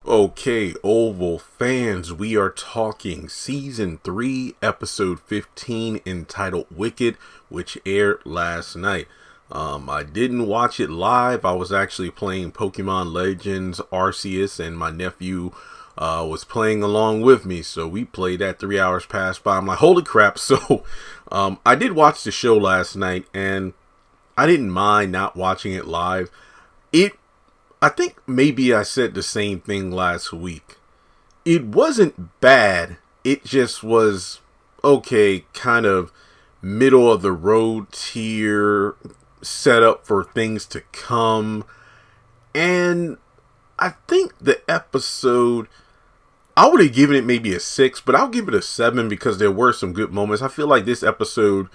Okay, Oval fans, we are talking Season 3, Episode 15, entitled Wicked, which aired last night. I didn't watch it live. I was actually playing Pokemon Legends Arceus, and my nephew was playing along with me, so we played that. 3 hours passed by. I'm like, holy crap. So I did watch the show last night, and I didn't mind not watching it live. I think maybe I said the same thing last week. It wasn't bad. It just was, okay, kind of middle of the road tier, set up for things to come. And I think the episode, I would have given it maybe a 6, but I'll give it a 7 because there were some good moments. I feel like this episode,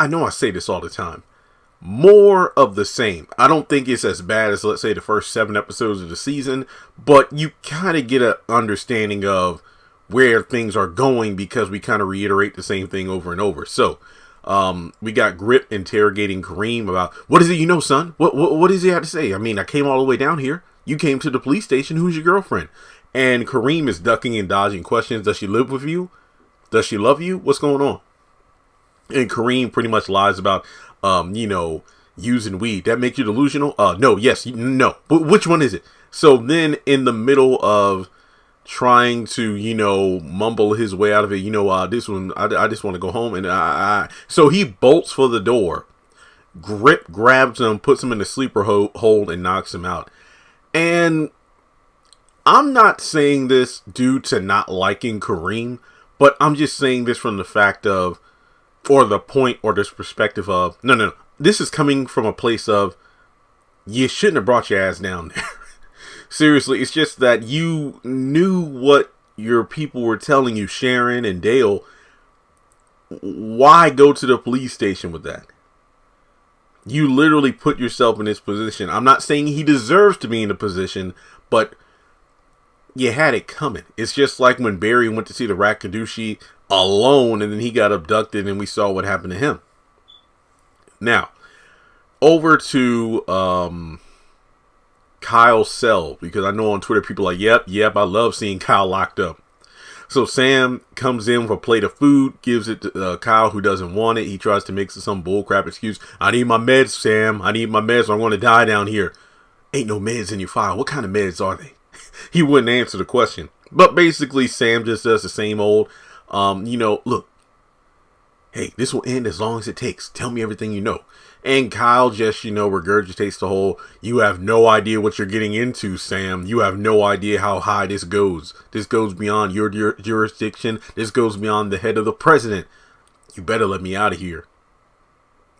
I know I say this all the time, more of the same. I don't think it's as bad as, let's say, the first 7 episodes of the season, but you kind of get an understanding of where things are going because we kind of reiterate the same thing over and over. So, we got Grip interrogating Kareem about, what is it you know, son? What does he have to say? I mean, I came all the way down here. You came to the police station. Who's your girlfriend? And Kareem is ducking and dodging questions. Does she live with you? Does she love you? What's going on? And Kareem pretty much lies about, using weed. That make you delusional? No, yes, no. But which one is it? So then in the middle of trying to, mumble his way out of it, this one, I just want to go home. And so he bolts for the door. Grip grabs him, puts him in the sleeper hold, and knocks him out. And I'm not saying this due to not liking Kareem, but I'm just saying this from the fact of, or the point or this perspective of, no. This is coming from a place of, you shouldn't have brought your ass down there. Seriously, it's just that you knew what your people were telling you, Sharon and Dale. Why go to the police station with that? You literally put yourself in this position. I'm not saying he deserves to be in the position, but you had it coming. It's just like when Barry went to see the Rakadushi alone, and then he got abducted, and we saw what happened to him. Now, over to Kyle's cell, because I know on Twitter people are like, yep, I love seeing Kyle locked up. So Sam comes in with a plate of food, gives it to Kyle, who doesn't want it. He tries to make some bullcrap excuse. I need my meds, Sam. I need my meds or I'm going to die down here. Ain't no meds in your file. What kind of meds are they? He wouldn't answer the question. But basically, Sam just does the same old, look, hey, this will end as long as it takes. Tell me everything you know. And Kyle just, regurgitates the whole, you have no idea what you're getting into, Sam. You have no idea how high this goes. This goes beyond your jurisdiction. This goes beyond the head of the president. You better let me out of here.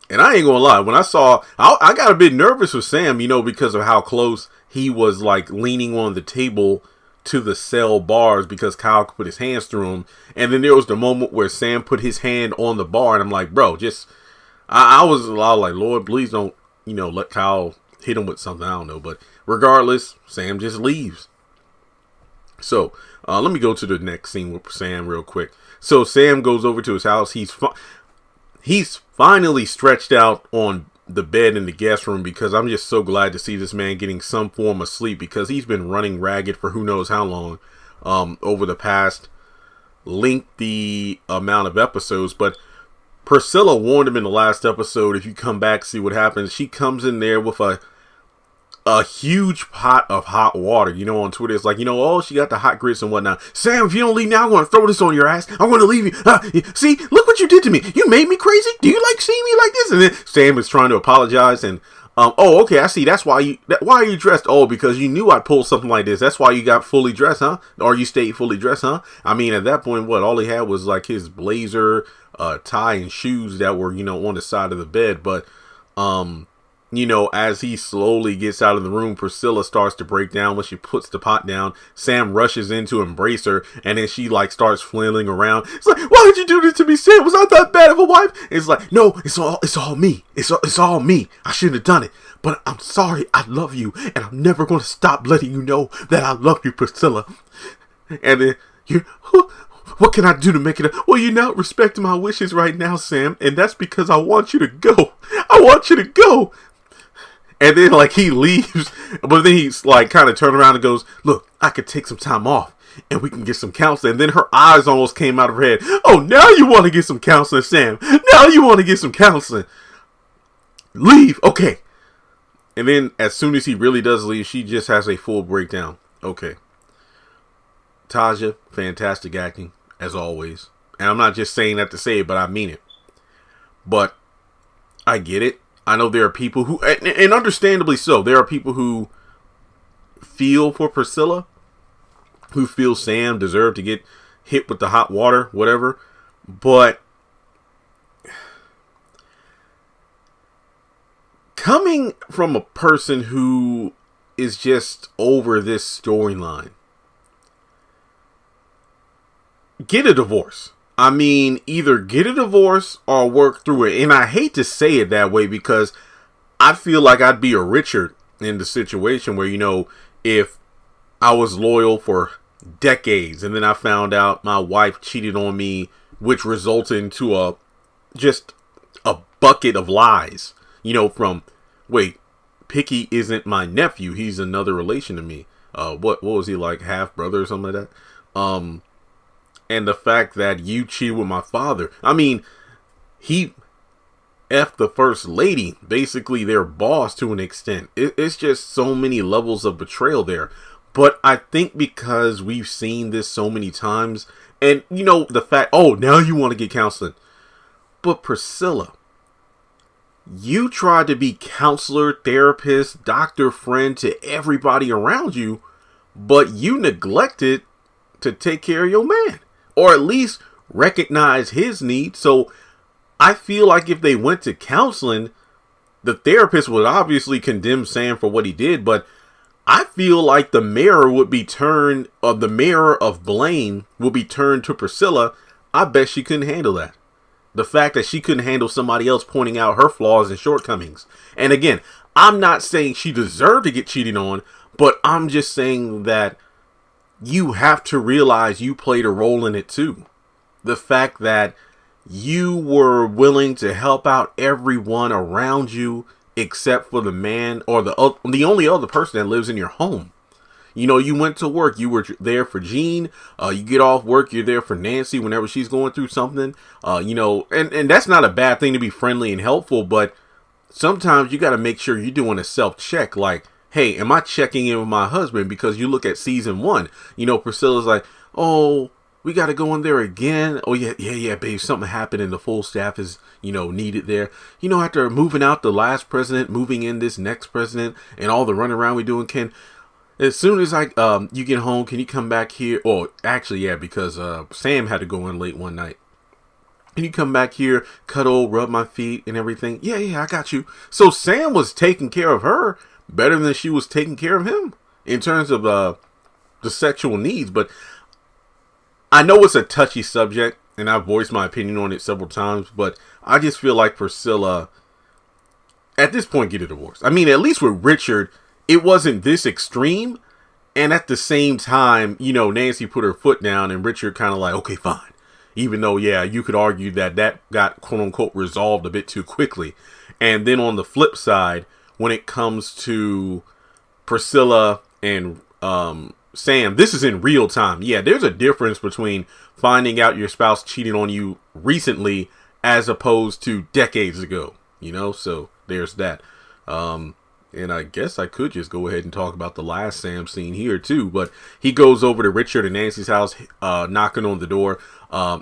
And I ain't gonna lie, when I saw, I got a bit nervous with Sam, because of how close he was, like, leaning on the table to the cell bars because Kyle could put his hands through them. And then there was the moment where Sam put his hand on the bar, and I'm like, bro, just, I was like, Lord, please don't, let Kyle hit him with something. I don't know. But regardless, Sam just leaves. So let me go to the next scene with Sam real quick. So Sam goes over to his house. He's finally stretched out on the bed in the guest room, because I'm just so glad to see this man getting some form of sleep, because he's been running ragged for who knows how long over the past lengthy amount of episodes. But Priscilla warned him in the last episode, if you come back, see what happens. She comes in there with a huge pot of hot water. On Twitter, it's like, she got the hot grits and whatnot. Sam, if you don't leave now, I'm going to throw this on your ass. I'm going to leave you. See, look what you did to me. You made me crazy. Do you like seeing me like this? And then Sam is trying to apologize. And, okay, I see. That's why are you dressed? Oh, because you knew I'd pull something like this. That's why you got fully dressed, huh? Or you stayed fully dressed, huh? I mean, at that point, all he had was like his blazer, tie, and shoes that were, on the side of the bed. But, as he slowly gets out of the room, Priscilla starts to break down. When she puts the pot down, Sam rushes in to embrace her, and then she starts flailing around. It's like, why did you do this to me, Sam? Was I that bad of a wife? It's like, no, it's all me. It's all me. I shouldn't have done it, but I'm sorry. I love you, and I'm never going to stop letting you know that I love you, Priscilla. And then what can I do to make it up? Well, you're not respecting my wishes right now, Sam, and that's because I want you to go. I want you to go. And then like he leaves, but then he's like kind of turned around and goes, look, I could take some time off and we can get some counseling. And then her eyes almost came out of her head. Oh, now you want to get some counseling, Sam. Now you want to get some counseling. Leave. Okay. And then as soon as he really does leave, she just has a full breakdown. Okay. Taja, fantastic acting, as always. And I'm not just saying that to say it, but I mean it. But I get it. I know there are people who, and understandably so, there are people who feel for Priscilla, who feel Sam deserved to get hit with the hot water, whatever. But coming from a person who is just over this storyline, get a divorce. I mean, either get a divorce or work through it. And I hate to say it that way because I feel like I'd be a Richard in the situation where, you know, if I was loyal for decades and then I found out my wife cheated on me, which resulted into just a bucket of lies, you know, from, wait, Picky isn't my nephew. He's another relation to me. What was he, like half brother or something like that? And the fact that you cheated with my father. I mean, he effed the first lady, basically their boss to an extent. It's just so many levels of betrayal there. But I think because we've seen this so many times, and you know, the fact, oh, now you want to get counseling. But Priscilla, you tried to be counselor, therapist, doctor, friend to everybody around you, but you neglected to take care of your man. Or at least recognize his needs. So I feel like if they went to counseling, the therapist would obviously condemn Sam for what he did. But I feel like the mirror would be turned, or the mirror of blame will be turned to Priscilla. I bet she couldn't handle that. The fact that she couldn't handle somebody else pointing out her flaws and shortcomings. And again, I'm not saying she deserved to get cheated on, but I'm just saying that you have to realize you played a role in it too. The fact that you were willing to help out everyone around you except for the man or the only other person that lives in your home. You know, you went to work. You were there for Jean. You get off work. You're there for Nancy whenever she's going through something. You know, and that's not a bad thing to be friendly and helpful. But sometimes you got to make sure you're doing a self-check. Like, hey, am I checking in with my husband? Because you look at season 1, you know, Priscilla's like, oh, we got to go in there again. Oh, yeah, babe, something happened and the full staff is, you know, needed there. You know, after moving out the last president, moving in this next president and all the runaround we doing, as soon as you get home, can you come back here? Or actually, yeah, because Sam had to go in late one night. Can you come back here, cuddle, rub my feet and everything? Yeah, I got you. So Sam was taking care of her better than she was taking care of him in terms of the sexual needs. But I know it's a touchy subject and I've voiced my opinion on it several times, but I just feel like Priscilla at this point get a divorce. I mean, at least with Richard, it wasn't this extreme. And at the same time, you know, Nancy put her foot down and Richard kind of like, okay, fine. Even though, yeah, you could argue that got quote unquote resolved a bit too quickly. And then on the flip side, when it comes to Priscilla and Sam, this is in real time. Yeah, there's a difference between finding out your spouse cheated on you recently as opposed to decades ago, you know? So there's that. And I guess I could just go ahead and talk about the last Sam scene here too. But he goes over to Richard and Nancy's house, knocking on the door.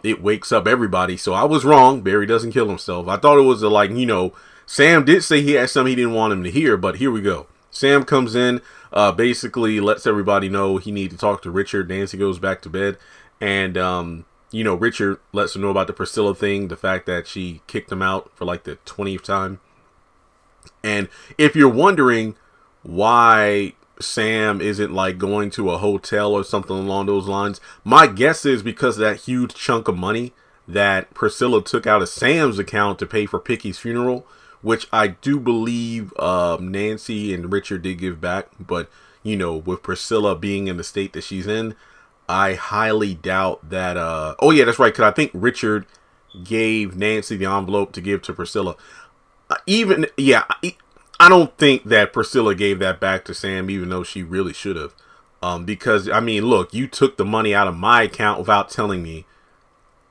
It wakes up everybody. So I was wrong. Barry doesn't kill himself. I thought it was like, you know, Sam did say he had something he didn't want him to hear, but here we go. Sam comes in, basically lets everybody know he needs to talk to Richard. Nancy goes back to bed. And, you know, Richard lets her know about the Priscilla thing, the fact that she kicked him out for like the 20th time. And if you're wondering why Sam isn't like going to a hotel or something along those lines, my guess is because of that huge chunk of money that Priscilla took out of Sam's account to pay for Picky's funeral, which I do believe Nancy and Richard did give back. But, you know, with Priscilla being in the state that she's in, I highly doubt that. Oh, yeah, that's right. Because I think Richard gave Nancy the envelope to give to Priscilla. I don't think that Priscilla gave that back to Sam, even though she really should have. Because, I mean, look, you took the money out of my account without telling me.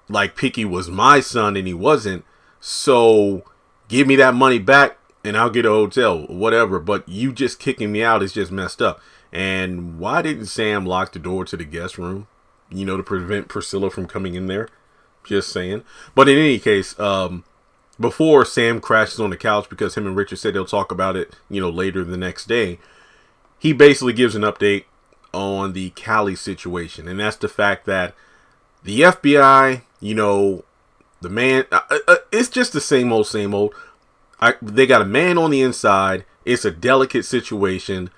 Like, Picky was my son and he wasn't. So, give me that money back and I'll get a hotel, whatever. But you just kicking me out is just messed up. And why didn't Sam lock the door to the guest room? You know, to prevent Priscilla from coming in there. Just saying. But in any case, before Sam crashes on the couch, because him and Richard said they'll talk about it, you know, later the next day, he basically gives an update on the Cali situation. And that's the fact that the FBI, you know, the man, it's just the same old, same old. They got a man on the inside. It's a delicate situation.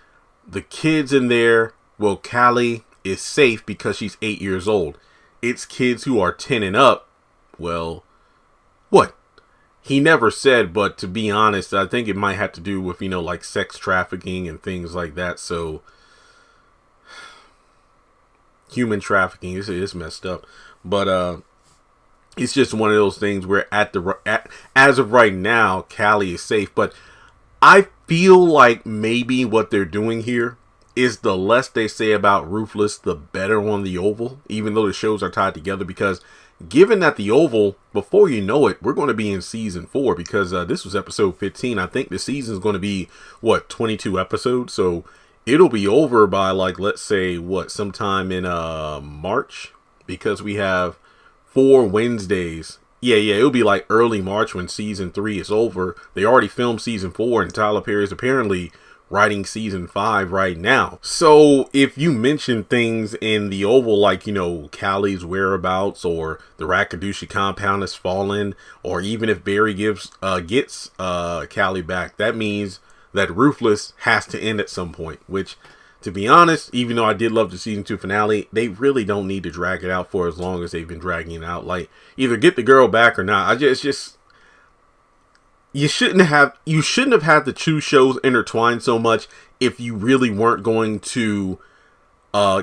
The kids in there, well, Cali is safe because she's 8 years old. It's kids who are 10 and up. Well, what? He never said, but to be honest, I think it might have to do with, you know, like sex trafficking and things like that. So, human trafficking is messed up. But it's just one of those things where as of right now, Cali is safe. But I feel like maybe what they're doing here is the less they say about Ruthless, the better on the Oval, even though the shows are tied together. Because given that the Oval, before you know it, we're going to be in season 4, because this was episode 15. I think the season is going to be, 22 episodes. So it'll be over by, like, let's say, sometime in March, because we have 4 Wednesdays. Yeah, it'll be like early March when season 3 is over. They already filmed season 4, and Tyler Perry is apparently writing season 5 right now. So if you mention things in the Oval, like, you know, Cali's whereabouts, or the Rakadushi compound has fallen, or even if Barry gets Cali back, that means that Ruthless has to end at some point. Which, to be honest, even though I did love the season 2 finale, they really don't need to drag it out for as long as they've been dragging it out. Like, either get the girl back or not. You shouldn't have had the 2 shows intertwined so much if you really weren't going to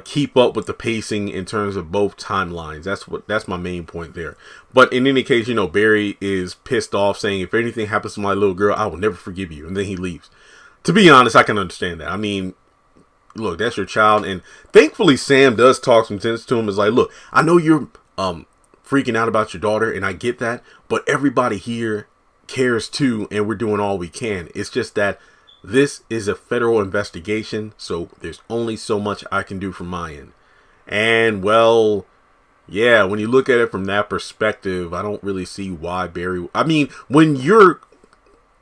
keep up with the pacing in terms of both timelines. That's my main point there. But in any case, you know, Barry is pissed off, saying, if anything happens to my little girl, I will never forgive you. And then he leaves. To be honest, I can understand that. I mean, look, that's your child. And thankfully, Sam does talk some sense to him. It's like, look, I know you're freaking out about your daughter, and I get that, but everybody here cares too, and we're doing all we can. It's just that this is a federal investigation, so there's only so much I can do from my end. And, well, yeah, when you look at it from that perspective, I don't really see why Barry... I mean, when you're,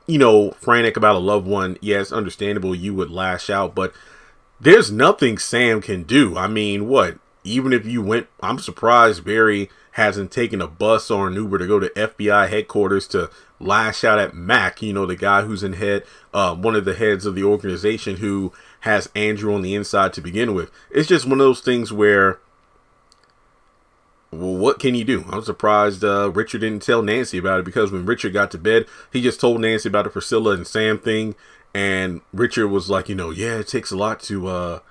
you know, frantic about a loved one, yeah, it's understandable you would lash out, but there's nothing Sam can do. I mean, what? Even if you went... I'm surprised Barry hasn't taken a bus or an Uber to go to FBI headquarters to lash out at Mac, you know, the guy who's one of the heads of the organization who has Andrew on the inside to begin with. It's just one of those things where, well, what can you do? I'm surprised Richard didn't tell Nancy about it, because when Richard got to bed, he just told Nancy about the Priscilla and Sam thing, and Richard was like, you know, yeah, it takes a lot of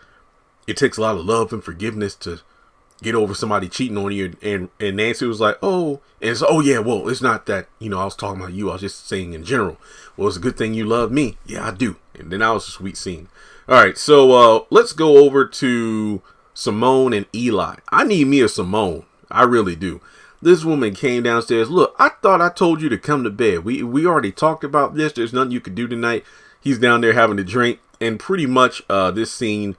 love and forgiveness to get over somebody cheating on you. And Nancy was like, oh, and it's, oh yeah, well, it's not that, you know, I was talking about you, I was just saying in general. Well, it's a good thing you love me. Yeah, I do. And then that was a sweet scene. All right, so let's go over to Simone and Eli. I need me a Simone. I really do. This woman came downstairs. Look, I thought I told you to come to bed. We already talked about this. There's nothing you could do tonight. He's down there having a drink. And pretty much this scene,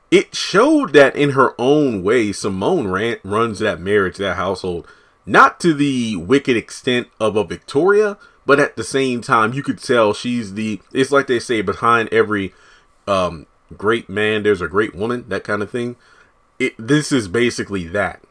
it showed that in her own way, Simone runs that marriage, that household. Not to the wicked extent of a Victoria, but at the same time, you could tell it's like they say, behind every great man, there's a great woman, that kind of thing. This is basically that.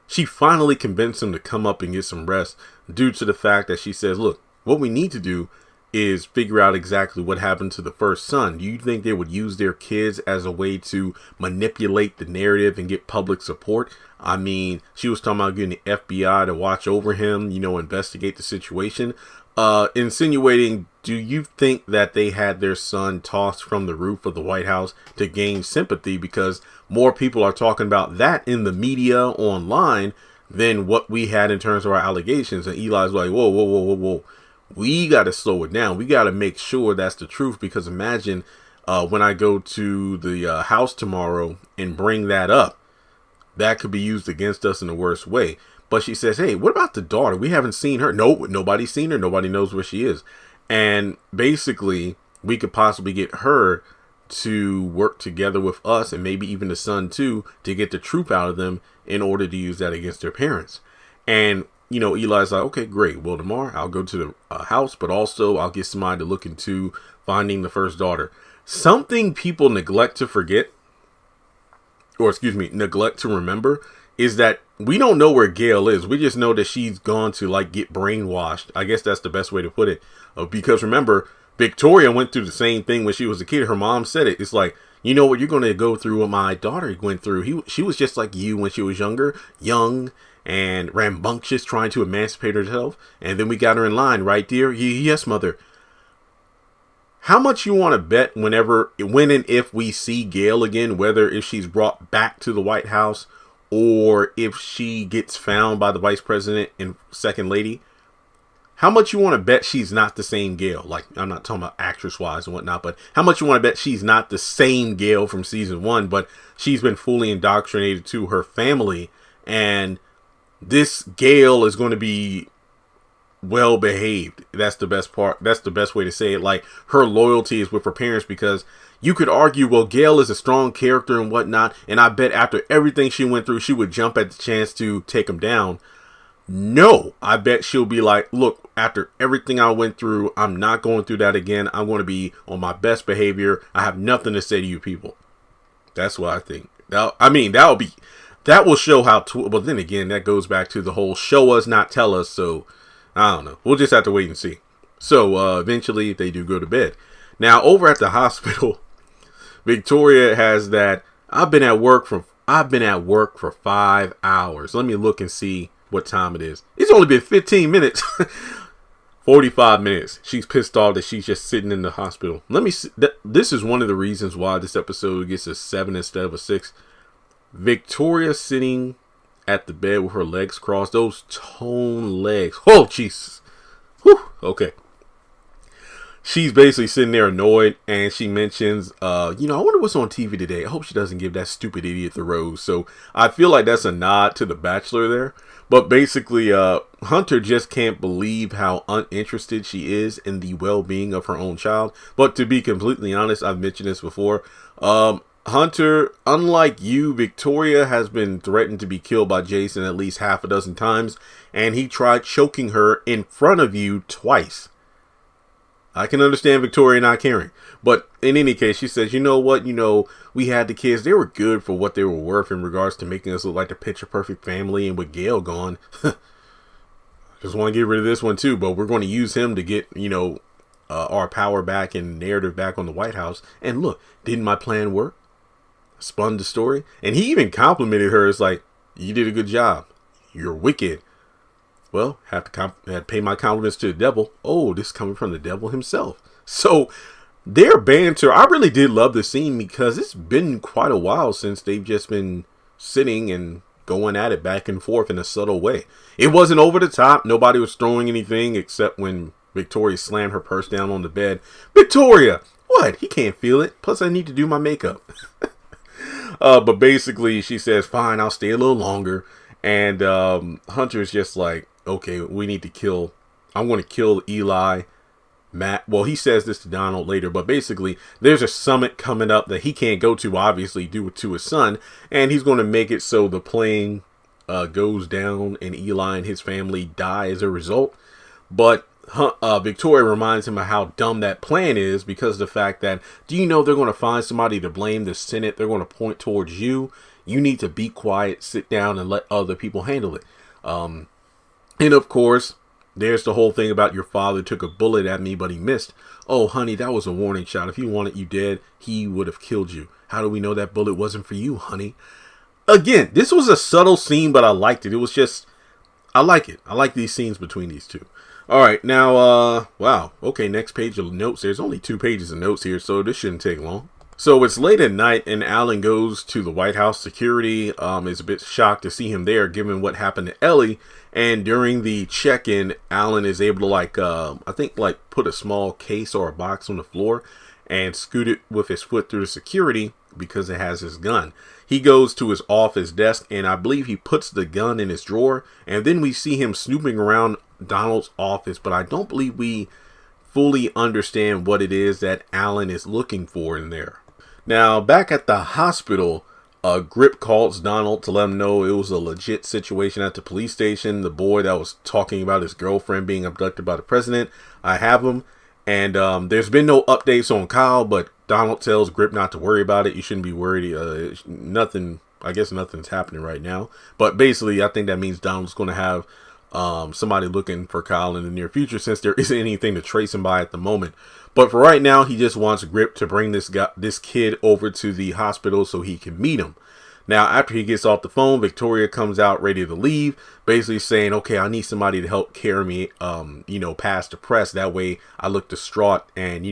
She finally convinced him to come up and get some rest, due to the fact that she says, look, what we need to do is figure out exactly what happened to the first son. Do you think they would use their kids as a way to manipulate the narrative and get public support? I mean, she was talking about getting the FBI to watch over him, you know, investigate the situation, insinuating, do you think that they had their son tossed from the roof of the White House to gain sympathy? Because more people are talking about that in the media online than what we had in terms of our allegations. And Eli's like, whoa. We got to slow it down. We got to make sure that's the truth, because imagine when I go to the house tomorrow and bring that up, that could be used against us in the worst way. But she says, hey, what about the daughter? We haven't seen her. No, nobody's seen her. Nobody knows where she is. And basically, we could possibly get her to work together with us, and maybe even the son too, to get the truth out of them in order to use that against their parents. And, you know, Eli's like, okay, great. Well, tomorrow I'll go to the house, but also I'll get somebody to look into finding the first daughter. Something people neglect to forget, or excuse me, neglect to remember, is that we don't know where Gail is. We just know that she's gone to like get brainwashed. I guess that's the best way to put it. Because remember, Victoria went through the same thing when she was a kid. Her mom said it. It's like, you know what, you're going to go through what my daughter went through. She was just like you when she was younger, young and rambunctious, trying to emancipate herself. And then we got her in line, right, dear? Yes, mother. How much you want to bet when and if we see Gail again, whether if she's brought back to the White House or if she gets found by the vice president and second lady? How much you want to bet she's not the same Gail? Like, I'm not talking about actress-wise and whatnot, but how much you want to bet she's not the same Gail from season 1, but she's been fully indoctrinated to her family, and this Gail is going to be well-behaved. That's the best part. That's the best way to say it. Like, her loyalty is with her parents, because you could argue, well, Gail is a strong character and whatnot, and I bet after everything she went through, she would jump at the chance to take him down. No, I bet she'll be like, look, after everything I went through, I'm not going through that again. I'm going to be on my best behavior. I have nothing to say to you people. That's what I think. That will show how, but then again, that goes back to the whole show us, not tell us. So I don't know. We'll just have to wait and see. So eventually they do go to bed. Now over at the hospital, Victoria has that, I've been at work for 5 hours. Let me look and see what time it is. It's only been 15 minutes. 45 minutes. She's pissed off that she's just sitting in the hospital. Let me see. This is one of the reasons why this episode gets a 7 instead of a 6. Victoria sitting at the bed with her legs crossed. Those toned legs. Oh, Jesus. Whew. Okay. She's basically sitting there annoyed, and she mentions, I wonder what's on TV today. I hope she doesn't give that stupid idiot the rose. So I feel like that's a nod to The Bachelor there. But basically, Hunter just can't believe how uninterested she is in the well-being of her own child. But to be completely honest, I've mentioned this before. Hunter, unlike you, Victoria has been threatened to be killed by Jason at least half a dozen times. And he tried choking her in front of you twice. I can understand Victoria not caring. But in any case, she says, you know what? We had the kids. They were good for what they were worth in regards to making us look like the picture perfect family. And with Gail gone, just want to get rid of this one too. But we're going to use him to get, our power back and narrative back on the White House. And look, didn't my plan work? Spun the story. And he even complimented her. It's like, you did a good job. You're wicked. Well, have to pay my compliments to the devil. Oh, this is coming from the devil himself. So their banter, I really did love the scene, because it's been quite a while since they've just been sitting and going at it back and forth in a subtle way. It wasn't over the top. Nobody was throwing anything except when Victoria slammed her purse down on the bed. Victoria, what? He can't feel it. Plus, I need to do my makeup. But basically, she says, fine, I'll stay a little longer. And Hunter's just like, okay, I'm going to kill Eli, Matt. Well, he says this to Donald later, but basically there's a summit coming up that he can't go to, obviously, due to his son. And he's going to make it so the plane goes down and Eli and his family die as a result. But Victoria reminds him of how dumb that plan is, because of the fact that, do you know they're going to find somebody to blame the Senate? They're going to point towards you. You need to be quiet, sit down, and let other people handle it. And of course, there's the whole thing about your father took a bullet at me, but he missed. Oh, honey, that was a warning shot. If he wanted you dead, he would have killed you. How do we know that bullet wasn't for you, honey? Again, this was a subtle scene, but I liked it. It was just, I like it. I like these scenes between these two. All right, now, wow. Okay, next page of notes. There's only 2 pages of notes here, so this shouldn't take long. So it's late at night, and Alan goes to the White House. Security is a bit shocked to see him there, given what happened to Ellie. And during the check-in, Alan is able to put a small case or a box on the floor and scoot it with his foot through the security because it has his gun. He goes to his office desk, and I believe he puts the gun in his drawer. And then we see him snooping around Donald's office, but I don't believe we fully understand what it is that Alan is looking for in there. Now, back at the hospital, Grip calls Donald to let him know it was a legit situation at the police station. The boy that was talking about his girlfriend being abducted by the president, I have him. And there's been no updates on Kyle, but Donald tells Grip not to worry about it. You shouldn't be worried. I guess nothing's happening right now. But basically, I think that means Donald's going to have somebody looking for Kyle in the near future, since there isn't anything to trace him by at the moment. But for right now, he just wants Grip to bring this kid over to the hospital so he can meet him. Now, after he gets off the phone, Victoria comes out ready to leave, basically saying, okay, I need somebody to help carry me, past the press. That way I look distraught and,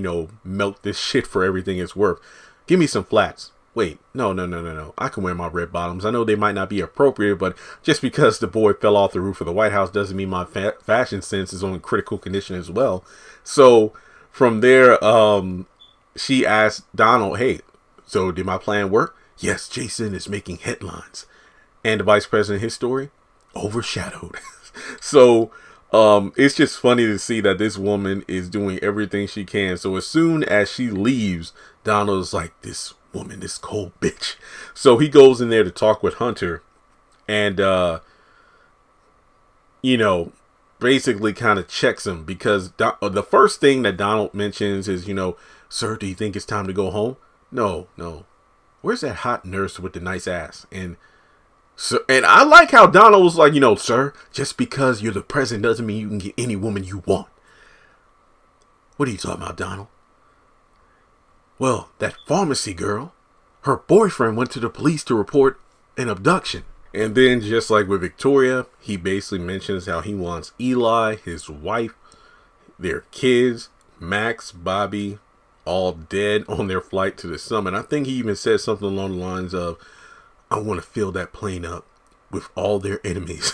milk this shit for everything it's worth. Give me some flats. Wait, no. I can wear my red bottoms. I know they might not be appropriate, but just because the boy fell off the roof of the White House doesn't mean my fashion sense is on critical condition as well. So from there, she asked Donald, hey, so did my plan work? Yes, Jason is making headlines. And the vice president, his story, overshadowed. So it's just funny to see that this woman is doing everything she can. So as soon as she leaves, Donald's like, this woman, this cold bitch. So he goes in there to talk with Hunter and, basically kind of checks him, because the first thing that Donald mentions is, sir, do you think it's time to go home? No. Where's that hot nurse with the nice ass? And I like how Donald was like, sir, just because you're the president doesn't mean you can get any woman you want. What are you talking about, Donald? Well, that pharmacy girl, her boyfriend went to the police to report an abduction. And then, just like with Victoria, he basically mentions how he wants Eli, his wife, their kids, Max, Bobby, all dead on their flight to the summit. I think he even said something along the lines of, I want to fill that plane up with all their enemies.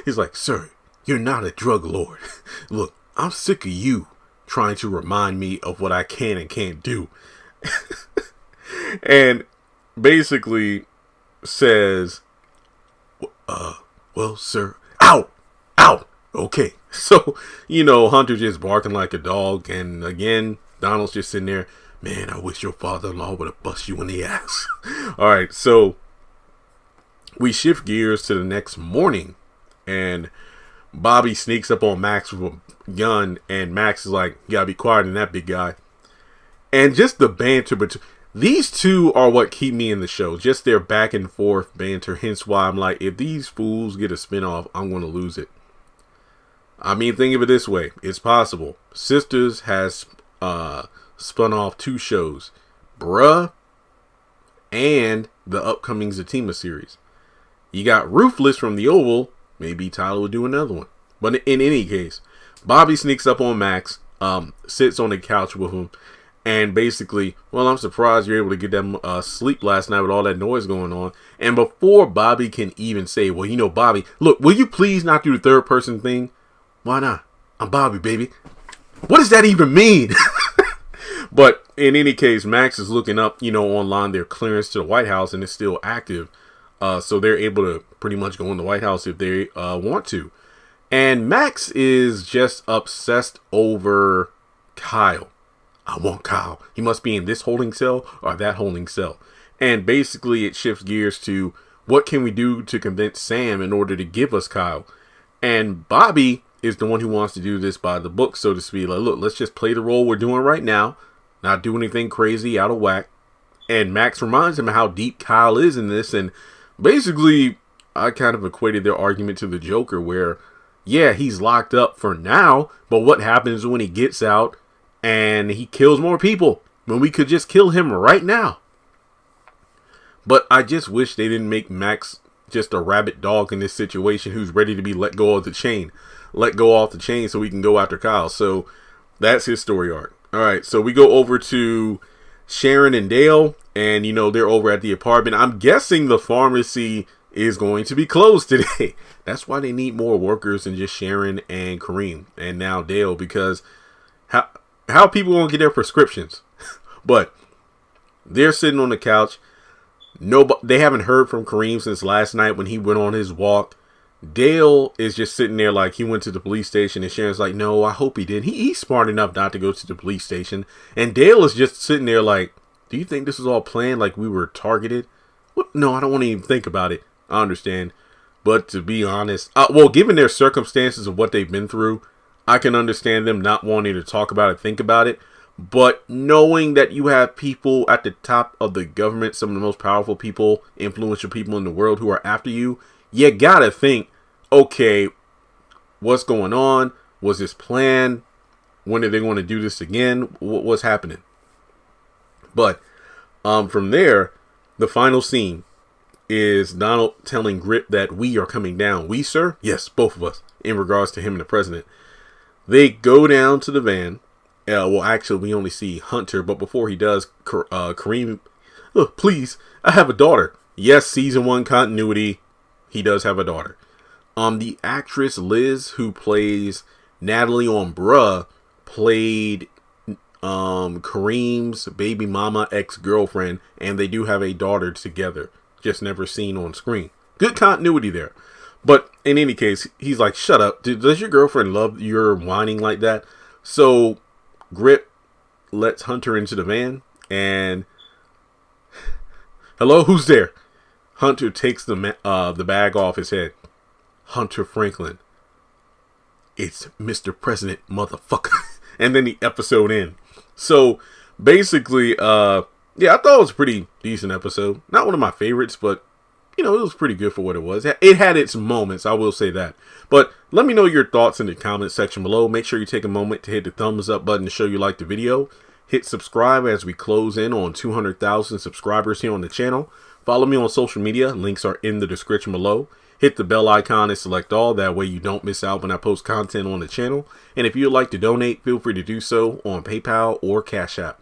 He's like, sir, you're not a drug lord. Look, I'm sick of you trying to remind me of what I can and can't do. And basically says, well, sir, out, okay. So, Hunter just barking like a dog, and again, Donald's just sitting there, man, I wish your father-in-law would have bust you in the ass. All right, so we shift gears to the next morning, and Bobby sneaks up on Max with a gun, and Max is like, you gotta be quiet in that, big guy. And just the banter between these two are what keep me in the show. Just their back and forth banter. Hence why I'm like, if these fools get a spinoff, I'm going to lose it. I mean, think of it this way. It's possible. Sisters has spun off 2 shows. Bruh and the upcoming Zatima series. You got Ruthless from the Oval. Maybe Tyler will do another one. But in any case, Bobby sneaks up on Max, sits on the couch with him, and basically, well, I'm surprised you're able to get them sleep last night with all that noise going on. And before Bobby can even say, well, Bobby, look, will you please not do the third person thing? Why not? I'm Bobby, baby. What does that even mean? But in any case, Max is looking up, online their clearance to the White House, and it's still active. So they're able to pretty much go in the White House if they want to. And Max is just obsessed over Kyle. I want Kyle. He must be in this holding cell or that holding cell. And basically it shifts gears to, what can we do to convince Sam in order to give us Kyle? And Bobby is the one who wants to do this by the book, so to speak. Like, look, let's just play the role we're doing right now. Not do anything crazy out of whack. And Max reminds him how deep Kyle is in this. And basically, I kind of equated their argument to the Joker, where, yeah, he's locked up for now, but what happens when he gets out and he kills more people, when we could just kill him right now? But I just wish they didn't make Max just a rabid dog in this situation who's ready to be let go off the chain so we can go after Kyle. So that's his story arc. All right, so we go over to Sharon and Dale, and they're over at the apartment. I'm guessing the pharmacy is going to be closed today. That's why they need more workers than just Sharon and Kareem and now Dale, because how people gonna get their prescriptions? But they're sitting on the couch. They haven't heard from Kareem since last night when he went on his walk. Dale is just sitting there like he went to the police station, and Sharon's like, no, I hope he didn't. He's smart enough not to go to the police station. And Dale is just sitting there like, do you think this is all planned, like we were targeted? What? No, I don't want to even think about it. I understand. But to be honest, given their circumstances of what they've been through, I can understand them not wanting to talk about it, think about it. But knowing that you have people at the top of the government, some of the most powerful people, influential people in the world who are after you, you gotta think, okay, what's going on? Was this planned? When are they going to do this again? What's happening? But from there, the final scene is Donald telling Grip that we are coming down. We, sir? Yes, both of us, in regards to him and the president. They go down to the van. Actually, we only see Hunter, but before he does, Kareem, please, I have a daughter. Yes, season 1 continuity. He does have a daughter. The actress Liz, who plays Natalie on Bruh, played Kareem's baby mama ex-girlfriend, and they do have a daughter together, just never seen on screen. Good continuity there. But in any case, he's like, shut up. Does your girlfriend love your whining like that? So Grip lets Hunter into the van, and hello, who's there? Hunter takes the bag off his head. Hunter Franklin. It's Mr. President, motherfucker. And then the episode ends. So basically, I thought it was a pretty decent episode. Not one of my favorites, but it was pretty good for what it was. It had its moments, I will say that. But let me know your thoughts in the comment section below. Make sure you take a moment to hit the thumbs up button to show you like the video. Hit subscribe as we close in on 200,000 subscribers here on the channel. Follow me on social media. Links are in the description below. Hit the bell icon and select all. That way you don't miss out when I post content on the channel. And if you'd like to donate, feel free to do so on PayPal or Cash App.